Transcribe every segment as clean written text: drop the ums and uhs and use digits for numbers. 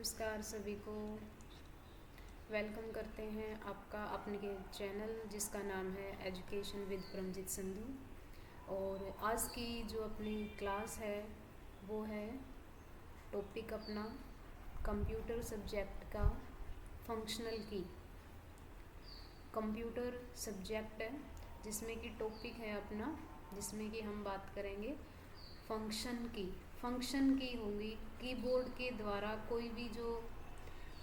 नमस्कार सभी को। वेलकम करते हैं आपका अपने के चैनल जिसका नाम है एजुकेशन विद परमजीत संधू। और आज की जो अपनी क्लास है वो है टॉपिक अपना कंप्यूटर सब्जेक्ट का फंक्शनल की। कंप्यूटर सब्जेक्ट है जिसमें कि टॉपिक है अपना, जिसमें कि हम बात करेंगे फंक्शन की होगी। कीबोर्ड के द्वारा कोई भी जो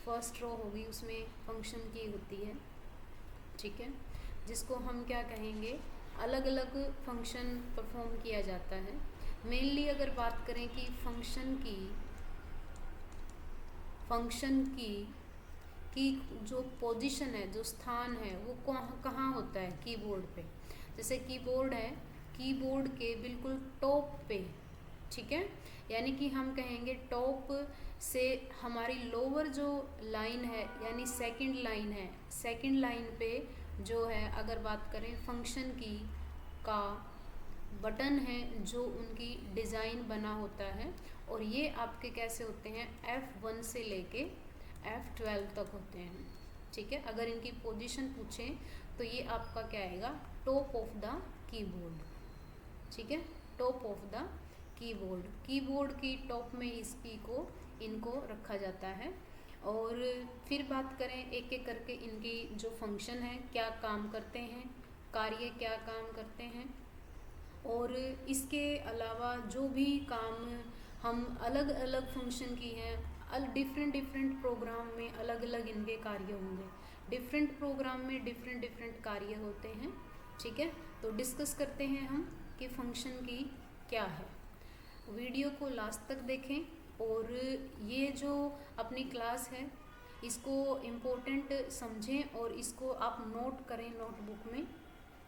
फर्स्ट रो होगी उसमें फंक्शन की होती है, ठीक है, जिसको हम क्या कहेंगे, अलग अलग फंक्शन परफॉर्म किया जाता है। मेनली अगर बात करें कि फंक्शन की जो पोजीशन है, जो स्थान है, वो कहाँ होता है कीबोर्ड पे। जैसे कीबोर्ड है, कीबोर्ड के बिल्कुल टॉप पे, ठीक है, यानी कि हम कहेंगे टॉप से हमारी लोअर जो लाइन है यानी सेकंड लाइन पे जो है, अगर बात करें फंक्शन की का बटन है जो उनकी डिज़ाइन बना होता है। और ये आपके कैसे होते हैं, F1 से लेके F12 तक होते हैं, ठीक है। अगर इनकी पोजीशन पूछें तो ये आपका क्या आएगा, टॉप ऑफ द कीबोर्ड, ठीक है, टॉप ऑफ द कीबोर्ड की टॉप में इनको रखा जाता है। और फिर बात करें एक एक करके इनकी जो फंक्शन है, क्या काम करते हैं, कार्य क्या काम करते हैं। और इसके अलावा जो भी काम हम अलग अलग फंक्शन की हैं, डिफरेंट प्रोग्राम में अलग अलग इनके कार्य होंगे। डिफरेंट प्रोग्राम में डिफरेंट कार्य होते हैं, ठीक है। तो डिस्कस करते हैं हम कि फंक्शन की क्या है। वीडियो को लास्ट तक देखें और ये जो अपनी क्लास है इसको इम्पोर्टेंट समझें और इसको आप नोट करें नोटबुक में,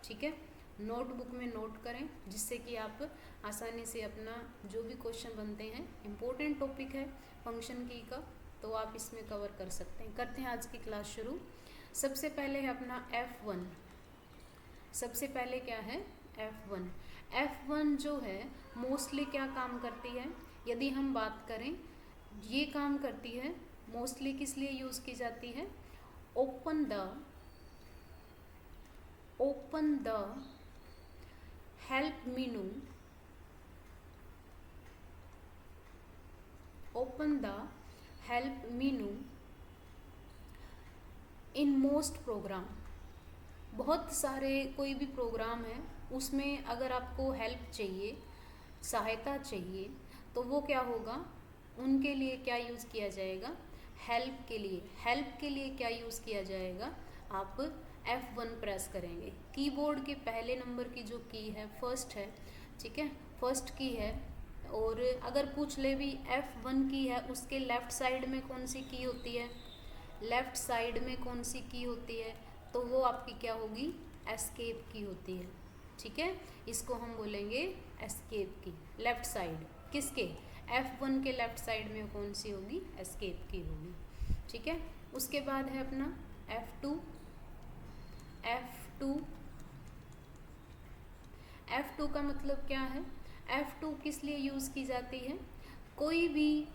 ठीक है, नोटबुक में नोट करें, जिससे कि आप आसानी से अपना जो भी क्वेश्चन बनते हैं, इम्पोर्टेंट टॉपिक है फंक्शन की का, तो आप इसमें कवर कर सकते हैं। करते हैं आज की क्लास शुरू। सबसे पहले है अपना F1। सबसे पहले क्या है, F1 जो है मोस्टली क्या काम करती है, यदि हम बात करें, ये काम करती है मोस्टली किस लिए यूज़ की जाती है, open the help menu, open the help menu in most program. बहुत सारे कोई भी प्रोग्राम है उसमें अगर आपको हेल्प चाहिए, सहायता चाहिए, तो वो क्या होगा, उनके लिए क्या यूज़ किया जाएगा, हेल्प के लिए क्या यूज़ किया जाएगा, आप F1 प्रेस करेंगे। कीबोर्ड के पहले नंबर की जो की है फर्स्ट है, ठीक है, फर्स्ट की है। और अगर पूछ ले भी F1 की है, उसके लेफ़्ट साइड में कौन सी की होती है, लेफ़्ट साइड में कौन सी की होती है, तो वो आपकी क्या होगी, एस्केप की होती है, ठीक है। इसको हम बोलेंगे एस्केप की। लेफ़्ट साइड किसके, F1 के लेफ़्ट साइड में कौन सी होगी, एस्केप की होगी, ठीक है। उसके बाद है अपना F2 का मतलब क्या है, F2 किस लिए यूज़ की जाती है, कोई भी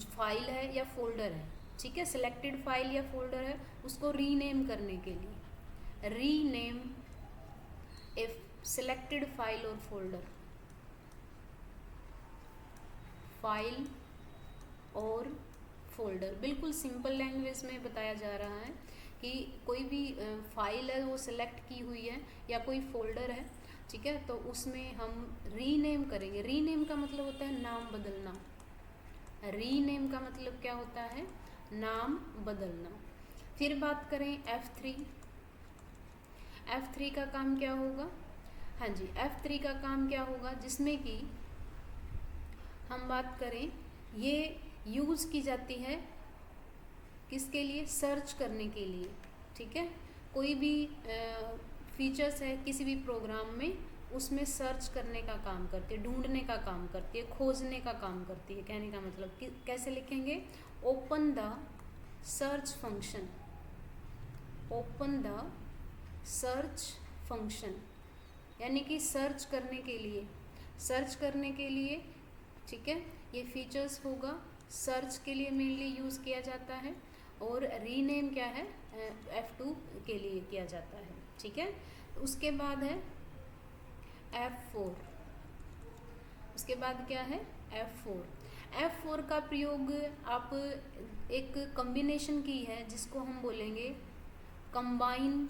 फाइल है या फोल्डर है, ठीक है, सिलेक्टेड फाइल या फोल्डर है, उसको रीनेम करने के लिए, रीनेम ए सिलेक्टेड फाइल और फोल्डर, फाइल और फोल्डर, बिल्कुल सिंपल लैंग्वेज में बताया जा रहा है कि कोई भी फाइल है वो सिलेक्ट की हुई है या कोई फोल्डर है, ठीक है, तो उसमें हम रीनेम करेंगे। रीनेम का मतलब होता है नाम बदलना। रीनेम का मतलब क्या होता है, नाम बदलना। फिर बात करें F3 का काम क्या होगा, हाँ जी, F3 का काम क्या होगा, जिसमें कि हम बात करें, ये यूज़ की जाती है किसके लिए, सर्च करने के लिए, ठीक है। कोई भी फीचर्स है किसी भी प्रोग्राम में, उसमें सर्च करने का काम करती है, ढूंढने का काम करती है, खोजने का काम करती है। कहने का मतलब कि कैसे लिखेंगे, open the search function, open the search function, यानी कि सर्च करने के लिए, ठीक है, ये फीचर्स होगा सर्च के लिए मेनली यूज़ किया जाता है, और रीनेम क्या है, F2 के लिए किया जाता है। ठीक है, उसके बाद है F4। उसके बाद क्या है, F4। F4 का प्रयोग आप एक कॉम्बिनेशन की है जिसको हम बोलेंगे कंबाइन,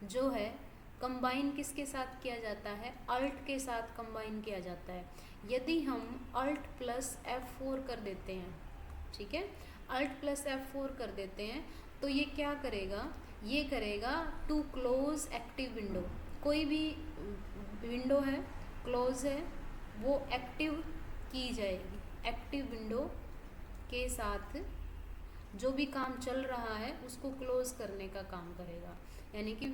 जो है कंबाइन किसके साथ किया जाता है, अल्ट के साथ कंबाइन किया जाता है। यदि हम अल्ट प्लस F4 कर देते हैं, ठीक है, अल्ट प्लस F4 कर देते हैं, तो ये क्या करेगा, ये करेगा टू क्लोज एक्टिव विंडो। कोई भी विंडो है, क्लोज है, वो एक्टिव की जाएगी। एक्टिव विंडो के साथ जो भी काम चल रहा है उसको क्लोज करने का काम करेगा। यानी कि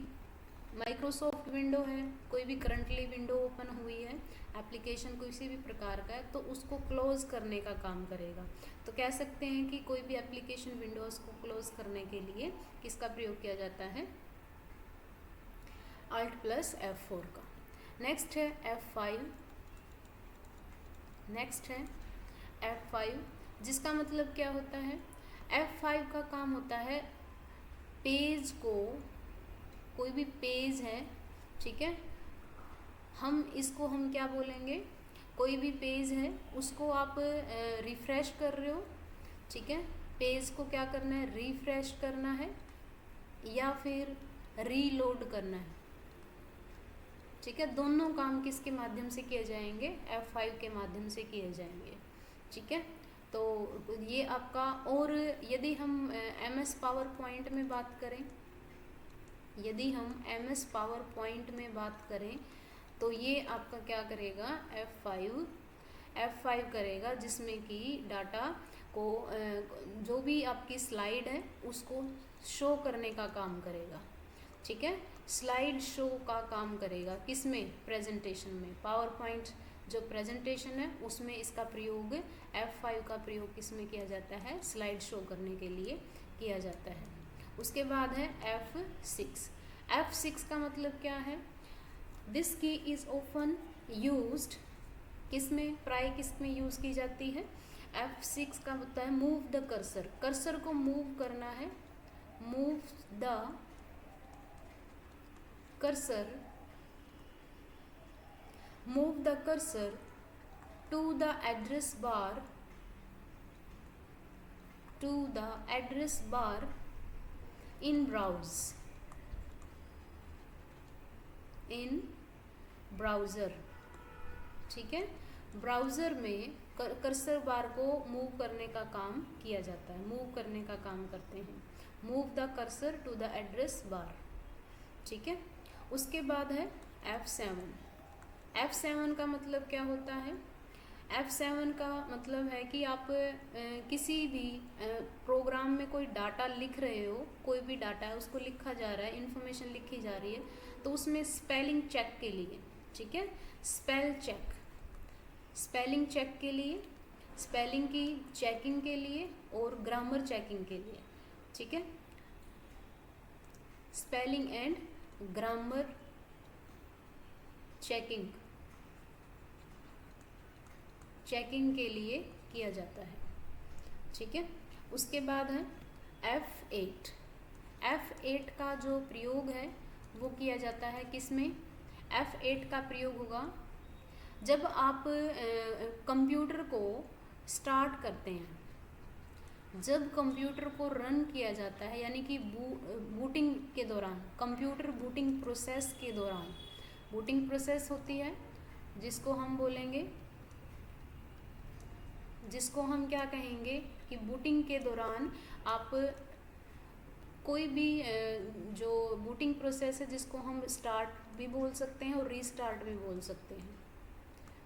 माइक्रोसॉफ्ट विंडो है, कोई भी करंटली विंडो ओपन हुई है, एप्लीकेशन किसी भी प्रकार का है, तो उसको क्लोज करने का काम करेगा। तो कह सकते हैं कि कोई भी एप्लीकेशन विंडोज को क्लोज करने के लिए किसका प्रयोग किया जाता है, अल्ट प्लस F4 का। नेक्स्ट है F5। नेक्स्ट है F5, जिसका मतलब क्या होता है, F5 का काम होता है पेज को, कोई भी पेज है, ठीक है, हम इसको हम क्या बोलेंगे, कोई भी पेज है उसको आप रिफ़्रेश कर रहे हो, ठीक है, पेज को क्या करना है, रिफ़्रेश करना है या फिर रीलोड करना है। ठीक है, दोनों काम किसके माध्यम से किए जाएंगे, F5 के माध्यम से किए जाएंगे। ठीक है, तो ये आपका, और यदि हम MS पावर पॉइंट में बात करें, यदि हम MS पावर पॉइंट में बात करें तो ये आपका क्या करेगा, F5 करेगा, जिसमें कि डाटा को जो भी आपकी स्लाइड है उसको शो करने का काम करेगा। ठीक है, स्लाइड शो का काम करेगा, किसमें, प्रेजेंटेशन में। पावर पॉइंट जो प्रेजेंटेशन है उसमें इसका प्रयोग, F5 का प्रयोग किसमें किया जाता है, स्लाइड शो करने के लिए किया जाता है। उसके बाद है F6। F6 का मतलब क्या है, दिस की इज़ ऑफन यूज्ड, किसमें, प्राय किसमें यूज़ की जाती है, F6 का होता है मूव द कर्सर। कर्सर को मूव करना है, move the cursor, move the cursor to the address bar, to the address bar in browse, in browser. ठीक है, ब्राउज़र में कर्सर बार को मूव करने का काम किया जाता है, मूव करने का काम करते हैं, move the cursor to the address bar. ठीक है, उसके बाद है F7। F7 का मतलब क्या होता है, F7 का मतलब है कि आप किसी भी प्रोग्राम में कोई डाटा लिख रहे हो, कोई भी डाटा है उसको लिखा जा रहा है, इन्फॉर्मेशन लिखी जा रही है, तो उसमें स्पेलिंग चेक के लिए, ठीक है, स्पेल चेक, स्पेलिंग चेक के लिए, स्पेलिंग की चेकिंग के लिए और ग्रामर चेकिंग के लिए। ठीक है, spelling and grammar checking, checking के लिए किया जाता है। ठीक है, उसके बाद है F8। F8 का जो प्रयोग है वो किया जाता है किसमें, F8 का प्रयोग होगा जब आप कंप्यूटर को स्टार्ट करते हैं, जब कंप्यूटर को रन किया जाता है, यानी कि बूटिंग के दौरान, कंप्यूटर बूटिंग प्रोसेस के दौरान, बूटिंग प्रोसेस होती है जिसको हम बोलेंगे, जिसको हम क्या कहेंगे कि बूटिंग के दौरान आप कोई भी जो बूटिंग प्रोसेस है जिसको हम स्टार्ट भी बोल सकते हैं और रीस्टार्ट भी बोल सकते हैं,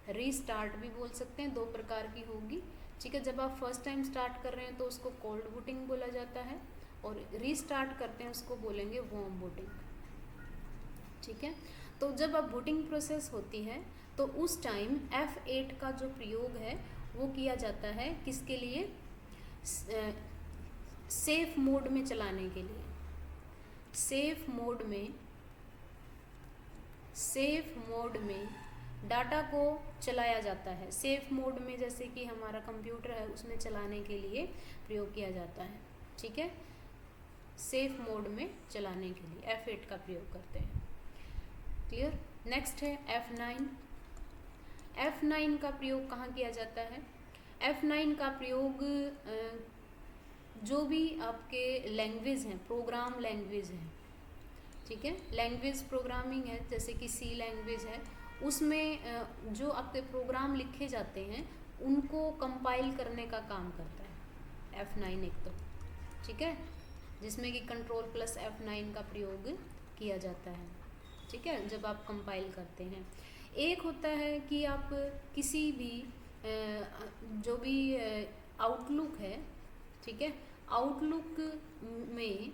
रीस्टार्ट भी बोल सकते हैं, दो प्रकार की होगी। ठीक है, जब आप फर्स्ट टाइम स्टार्ट कर रहे हैं तो उसको कोल्ड बूटिंग बोला जाता है, और रीस्टार्ट करते हैं उसको बोलेंगे वार्म बूटिंग। ठीक है, तो जब अब बूटिंग प्रोसेस होती है तो उस टाइम F8 का जो प्रयोग है वो किया जाता है किसके लिए, सेफ मोड में चलाने के लिए, सेफ मोड में, सेफ मोड में डाटा को चलाया जाता है। सेफ मोड में, जैसे कि हमारा कंप्यूटर है उसमें चलाने के लिए प्रयोग किया जाता है। ठीक है, सेफ मोड में चलाने के लिए F8 का प्रयोग करते हैं। क्लियर। नेक्स्ट है F9। F9 का प्रयोग कहाँ किया जाता है? F9 का प्रयोग जो भी आपके लैंग्वेज हैं, प्रोग्राम लैंग्वेज हैं, ठीक है, लैंग्वेज प्रोग्रामिंग है, जैसे कि C लैंग्वेज है, उसमें जो आपके प्रोग्राम लिखे जाते हैं उनको कंपाइल करने का काम करता है F9 एक तो। ठीक है, जिसमें कि Ctrl+F9 का प्रयोग किया जाता है। ठीक है, जब आप कंपाइल करते हैं। एक होता है कि आप किसी भी जो भी आउटलुक है, ठीक है, आउटलुक में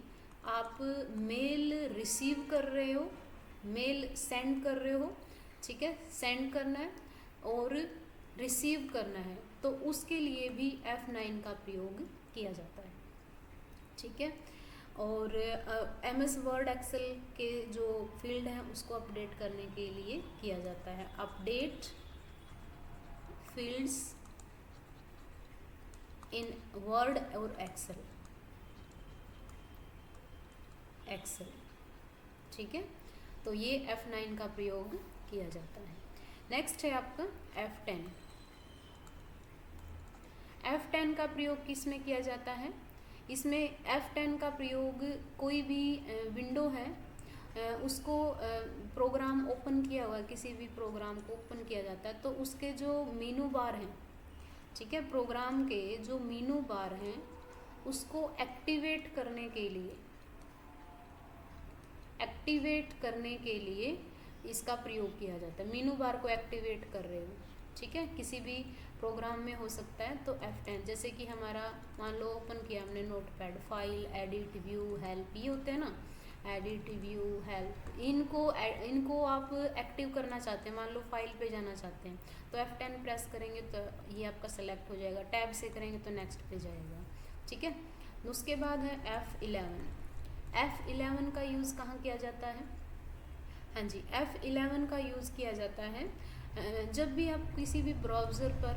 आप मेल रिसीव कर रहे हो, मेल सेंड कर रहे हो, ठीक है, सेंड करना है और रिसीव करना है, तो उसके लिए भी F9 का प्रयोग किया जाता है। ठीक है, और MS वर्ड एक्सेल के जो फील्ड हैं उसको अपडेट करने के लिए किया जाता है। अपडेट फील्ड्स इन वर्ड और एक्सेल। ठीक है, तो ये F9 का प्रयोग किया जाता है। नेक्स्ट है आपका F10। F10 का प्रयोग किस में किया जाता है? इसमें F10 का प्रयोग कोई भी विंडो है उसको प्रोग्राम ओपन किया हुआ, किसी भी प्रोग्राम को ओपन किया जाता है, तो उसके जो मेनू बार हैं, ठीक है, प्रोग्राम के जो मेनू बार हैं उसको एक्टिवेट करने के लिए इसका प्रयोग किया जाता है। मेनू बार को एक्टिवेट कर रहे हो, ठीक है, किसी भी प्रोग्राम में हो सकता है, तो F10। जैसे कि हमारा मान लो ओपन किया हमने notepad, file, edit, view, help, ये होते हैं ना, एडिट, व्यू, हेल्प, इनको आप एक्टिव करना चाहते हैं, मान लो फाइल पे जाना चाहते हैं, तो F10 प्रेस करेंगे तो ये आपका सेलेक्ट हो जाएगा, टैब से करेंगे तो नेक्स्ट पे जाएगा। ठीक है, उसके बाद है F11। F11 का यूज़ कहाँ किया जाता है? हाँ जी, F11 का यूज़ किया जाता है जब भी आप किसी भी ब्राउज़र पर,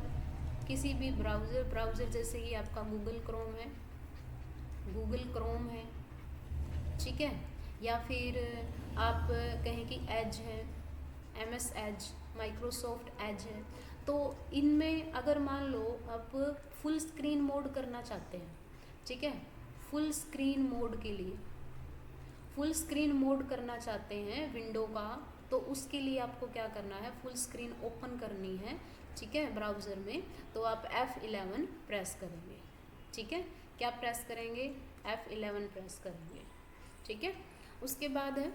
किसी भी ब्राउज़र जैसे कि आपका गूगल क्रोम है, ठीक है, या फिर आप कहें कि एज है, MS एज, माइक्रोसॉफ्ट एज है, तो इनमें अगर मान लो आप फुल स्क्रीन मोड करना चाहते हैं, ठीक है, फुल स्क्रीन मोड करना चाहते हैं विंडो का, तो उसके लिए आपको क्या करना है, फुल स्क्रीन ओपन करनी है, ठीक है, ब्राउज़र में, तो आप F11 प्रेस करेंगे। ठीक है, क्या प्रेस करेंगे? F11 प्रेस करेंगे। ठीक है, उसके बाद है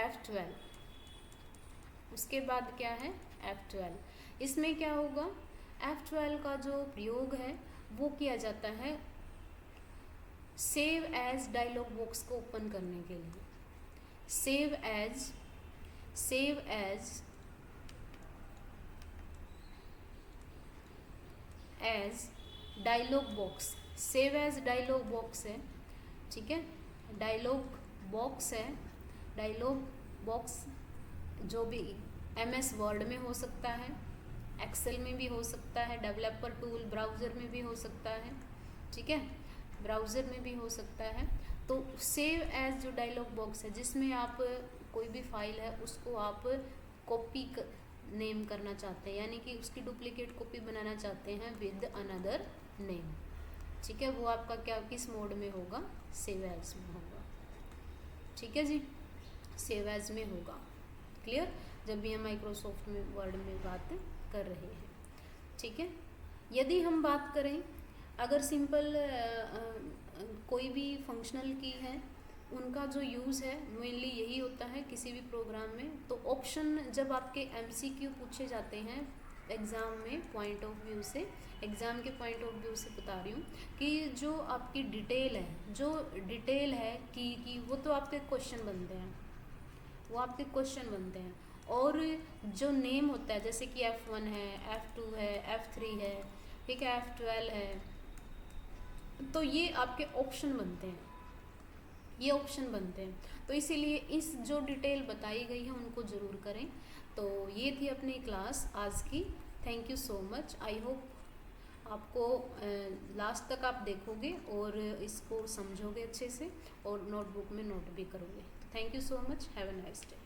F12। उसके बाद क्या है? F12। इसमें क्या होगा? F12 का जो प्रयोग है वो किया जाता है सेव एज डायलॉग बॉक्स को ओपन करने के लिए। Save as dialog box, save as dialog box है, ठीक है, डायलॉग बॉक्स जो भी MS वर्ड में हो सकता है, एक्सेल में भी हो सकता है, डेवलपर टूल ब्राउज़र में भी हो सकता है, ठीक है, ब्राउज़र में भी हो सकता है। तो सेव एज जो डायलॉग बॉक्स है जिसमें आप कोई भी फाइल है उसको आप कॉपी नेम करना चाहते हैं, यानी कि उसकी डुप्लीकेट कॉपी बनाना चाहते हैं विद अनदर नेम, ठीक है, वो आपका क्या किस मोड में होगा? सेव एज में होगा। ठीक है जी, सेव एज में होगा। क्लियर? जब भी हम माइक्रोसॉफ्ट में वर्ड में बात कर रहे हैं। ठीक है, यदि हम बात करें अगर सिंपल कोई भी फंक्शनल की है उनका जो यूज़ है मेनली यही होता है किसी भी प्रोग्राम में। तो ऑप्शन जब आपके MCQ पूछे जाते हैं एग्ज़ाम में, पॉइंट ऑफ व्यू से, एग्ज़ाम के पॉइंट ऑफ व्यू से बता रही हूँ कि जो आपकी डिटेल है कि वो तो आपके क्वेश्चन बनते हैं, और जो नेम होता है जैसे कि F1 है, F2 है, F3 है, ठीक है, F12 है, तो ये आपके ऑप्शन बनते हैं। ये ऑप्शन बनते हैं। तो इसीलिए इस जो डिटेल बताई गई है उनको ज़रूर करें। तो ये थी अपनी क्लास आज की। Thank you so much. I hope आपको लास्ट तक आप देखोगे और इसको समझोगे अच्छे से और नोटबुक में नोट भी करोगे। Thank you so much. Have a nice day.